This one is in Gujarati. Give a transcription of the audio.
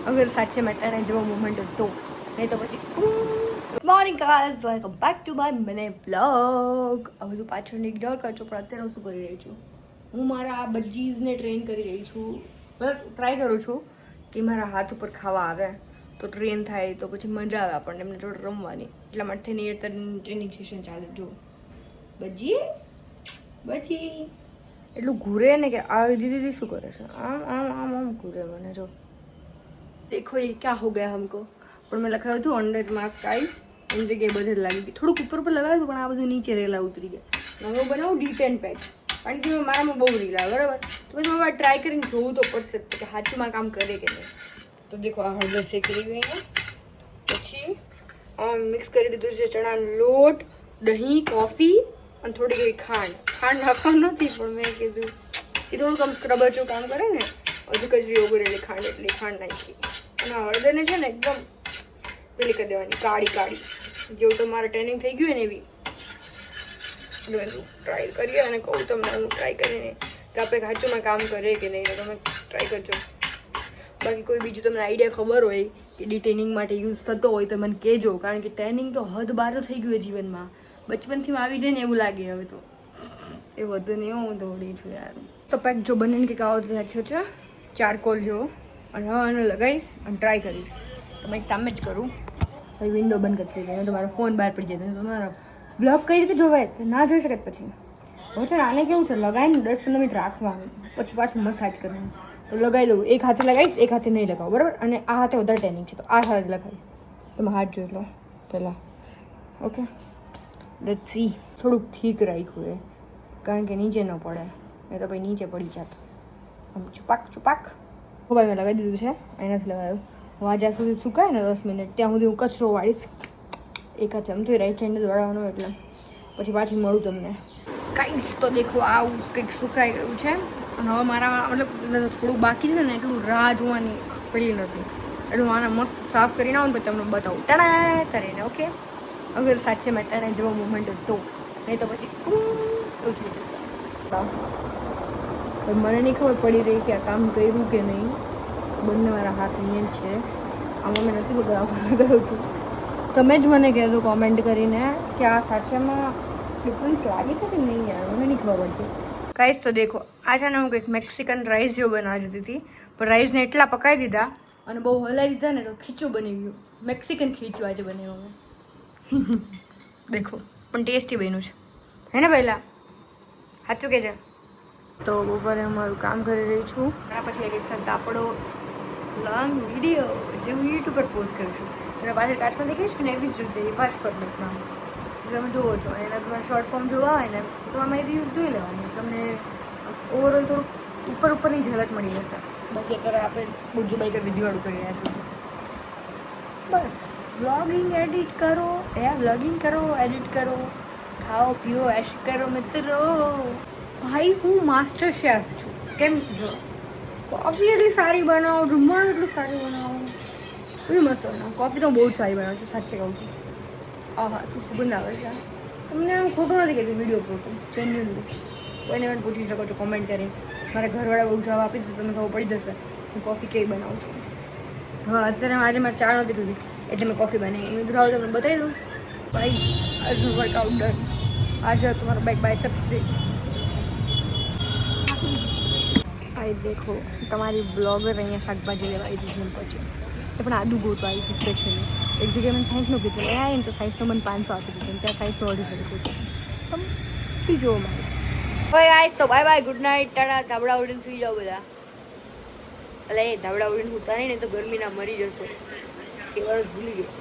અગર સાચે માં ટાણે જેવો મોમેન્ટ હતો નહીં તો પછી good morning guys, welcome back to my mini vlog. આ બધું પાછળ ઇગ્નોર કરજો, પણ અત્યારે હું શું કરી રહી છું, હું મારા આ બજીસને ટ્રેન કરી રહી છું. મતલબ ટ્રાય કરું છું કે મારા હાથ ઉપર ખાવા આવે તો ટ્રેન થાય તો પછી મજા આવે આપણને એમને જોડે રમવાની. એટલા માટેની અત્યારે ટ્રેનિંગ સેશન ચાલે. જો બજી એટલું ઘૂરે ને કે આવી દીદી શું કરે છે, આમ આમ આમ આમ ઘૂરે મને. જો देखो ये क्या हो गया हमको. પણ મેં લખાવ્યું હતું અંડર માસ્ક આવી એની જગ્યાએ બધે લાગી ગઈ. થોડુંક ઉપર લગાવ્યું હતું પણ આ બધું નીચે રેલા ઉતરી ગયા. હવે હું બનાવું D10 પેક, કારણ કે મારામાં બહુ રીલ આવે બરાબર. તો પછી હવે ટ્રાય કરીને જોવું તો પડશે કે સાચુંમાં કામ કરે કે નહીં. તો દેખો આ હળદર શેકી ગઈ પછી મિક્સ કરી દીધું છે ચણાનો લોટ, દહીં, કોફી અને થોડી ગઈ ખાંડ. ખાંડ નાખવાનું નથી પણ મેં કીધું એ થોડુંક આમ સ્ક્રબર જેવું કામ કરે ને. હજુ કચરી ઓગળેલી ખાંડ એટલી ખાંડ નાખી અને હળદરને છે ને એકદમ પેલી કરી દેવાની કાળી કાળી, જેવું તમારે ટ્રેનિંગ થઈ ગયું હોય ને એવી. ટ્રાય કરીએ અને કહું તમને હું ટ્રાય કરીને કે આપણે સાચુંમાં કામ કરે કે નહીં. તમે ટ્રાય કરજો. બાકી કોઈ બીજું તમને આઈડિયા ખબર હોય કે ટ્રેનિંગ માટે યુઝ થતો હોય તો મને કહેજો, કારણ કે ટ્રેનિંગ તો હદ બાર થઈ ગયું જીવનમાં. બચપનથી આવી જાય ને એવું લાગે હવે તો. એ વધુ નહીં, હું દોડી છું યાર. તો પેક જો બનીને કંઈક આવો થયો છે ચારકોલ જેવો, અને હવે એને લગાવીશ અને ટ્રાય કરીશ. તમારી સામે જ કરું. પછી વિન્ડો બંધ કરી દીધી, તમારો ફોન બહાર પડી જાય. તમારો બ્લોગ કઈ રીતે જોવાય ના જોઈ શકે પછી. હવે છે ને આને કેવું છે, લગાવીને 10-15 મિનિટ રાખવાનું, પછી પાછું મસાજ કરવાનું. તો લગાવી દઉં, એક હાથે લગાવીશ, એક હાથે નહીં લગાવું બરાબર. અને આ હાથે વધારે ટ્રેનિંગ છે તો આ હાથે લગાવી. તમે હાથ જોઈ લો પહેલાં. Okay let's see. થોડુંક ઠીક રાખ્યું એ, કારણ કે નીચે ન પડે, એ તો પછી નીચે પડી જાત. આમ છુપાક. ભાઈ મેં લગાવી દીધું છે, એનાથી લગાવ્યું. હું આ જ્યાં સુધી સુકાય ને 10 મિનિટ ત્યાં સુધી હું કચરો વાળીશ. એક હાથે આમ તો રાઈટ હેન્ડ જ વાળવાનું, એટલે પછી પાછી મળું તમને. કાંઈ તો દેખો આવું કંઈક સુકાઈ ગયું છે. અને હવે મારા મતલબ થોડું બાકી છે ને, એટલું રાહ જોવાની પડી નથી. એટલું આને મસ્ત સાફ કરીને આવું ને પછી તમને બતાવું ટાણા કરીને. ઓકે અગર સાચે માં ટાણા જેવો મોમેન્ટ હતો નહીં તો પછી એવું થઈ જશે. મને નહીં ખબર પડી રહી કે આ કામ કર્યું કે નહીં. બંને મારા હાથ અહીંયા જ છે. આમાં મેં નથી લગાવવાનું ગયું હતું. તમે જ મને કહેજો કોમેન્ટ કરીને કે આ સાચામાં ડિફરન્સ લાગે છે કે નહીં યાર, મને નહીં ખબર પડતી. કાંઈ તો દેખો આ છે ને હું કંઈક મેક્સિકન રાઈસ જેવું બનાવી દીધી હતી, પણ રાઈસને એટલા પકાવી દીધા અને બહુ હલાવી દીધા ને તો ખીચું બની ગયું. મેક્સિકન ખીચું આજે બનાવ્યું અમે. દેખો પણ ટેસ્ટી બન્યું છે હે ને પહેલાં, સાચું કહેજે. તો બપોરે અમારું કામ કરી રહી છું. એના પછી એક થશે આપણો લોંગ વિડીયો જે હું યુટ્યુબ પર પોસ્ટ કરું છું. અને પાછળ કાચમાં દેખાઈશ ને એવી જ રીતે એ 5 ફોર્મેટમાં તમે જુઓ છો. એના તમારે શોર્ટ ફોર્મ જોવા હોય ને તો આમાં એ રીલ્સ જોઈ લેવાની, તમને ઓવરઓલ થોડુંક ઉપરની ઝલક મળી જશે. બાકી અત્યારે આપણે ગુજ્જુબાઈ કર વિધિવાળું કરી રહ્યા છીએ. બસ વ્લોગિંગ એડિટ કરો, વ્લોગિંગ કરો, એડિટ કરો, ખાઓ પીઓ એશ કરો મિત્રો. ભાઈ હું માસ્ટર શેફ છું. કેમ જો કોફી એટલી સારી બનાવું, જમવાનું એટલું સારું બનાવું, બધું મસ્ત બનાવું. કોફી તો બહુ જ સારી બનાવું છું, સાચે કહું છું. હા શું સુગંધ આવે છે. તમને હું ખોટું નથી કહેતી, વિડીયો પૂરતું જેન્યુઅલી. કોઈને પણ પૂછી શકો છો કોમેન્ટ કરીને. મારા ઘરવાળા બહુ જવાબ આપી દીધો, તમને ખબર પડી જશે હું કોફી કેવી બનાવું છું. હા અત્યારે આજે મારે ચા નહોતી પીધી એટલે મેં કોફી બનાવી. એનું ધરાવ તમને બતાવી દઉં. ભાઈ આજનું વર્કઆઉટ ડન. આજે તમારો બાયસેપ્સ ડે. ભાઈ દેખો તમારી બ્લોગર અહીંયા શાકભાજી લેવા આવી હતી જીમ પછી. એ પણ આદુ ગોતો આવી હતી સ્પેશિયલી. એક જગ્યાએ મને 60નું કીધું, એ આવીને તો 60નું મને 500 આપી દીધું, ત્યાં 60નું 250 કીધું. તમે સ્કી જોવો મારે. ભાઈ આજ તો બાય ગુડ નાઇટ ટાટા. ધાબળા ઉડીને સુઈ જાઓ બધા. એટલે એ ધાબળા ઉડીને સૂતા નહીં ને તો ગરમીના મરી જશો. એ વાર ભૂલી ગયો.